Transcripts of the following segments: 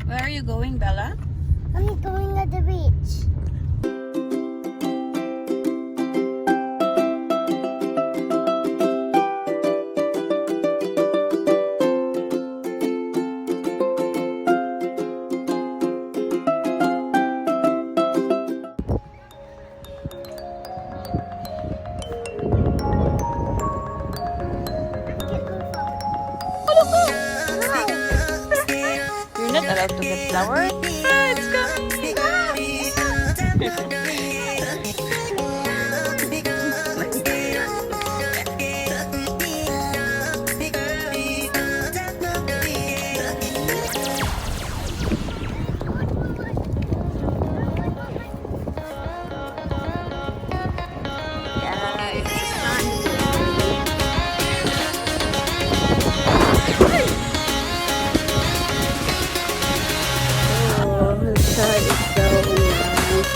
Where are you going, Bella? I'm going at the beach. You're not allowed to get flowers. Ah, it's coming. Yeah, it's the sun. Oh, the sun is so nice.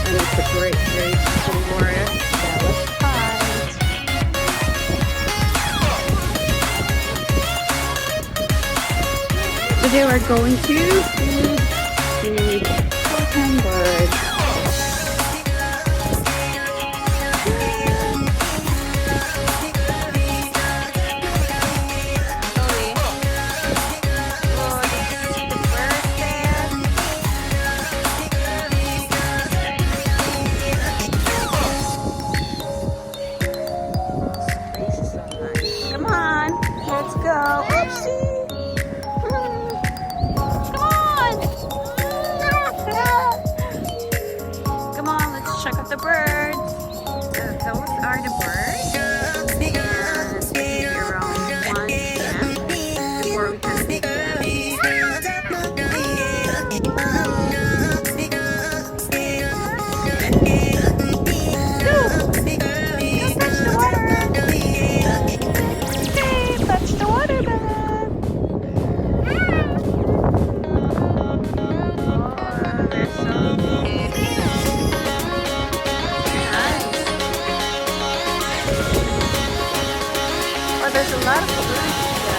And it's a great day for that was hot. Today we're going to feed the pelican birds. Come on, let's go. Oopsie. Come on, let's check out the birds. Those are the birds. And maybe around 1 p.m. before we can take them. Touch the water, Bella. Oh, they're so big. Nice. Oh, there's a lot of birds here.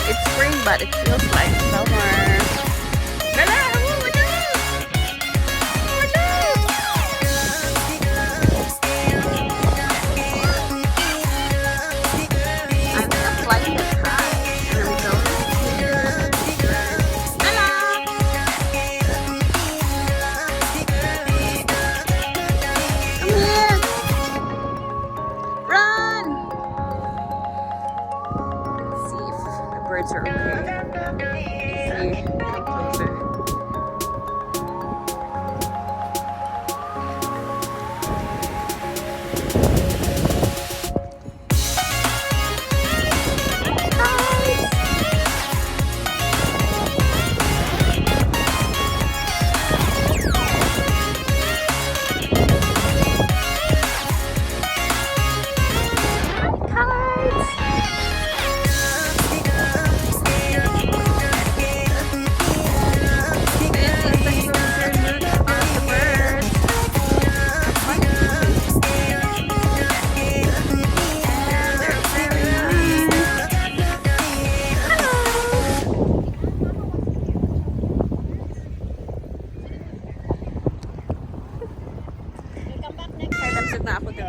It's spring, but it feels like summer. Bella, watch out! Watch out! I'm gonna fly in the sky and I'm going here. Bella! Come here! Run! Let's see if the birds are okay. See, come closer. Na ako doon.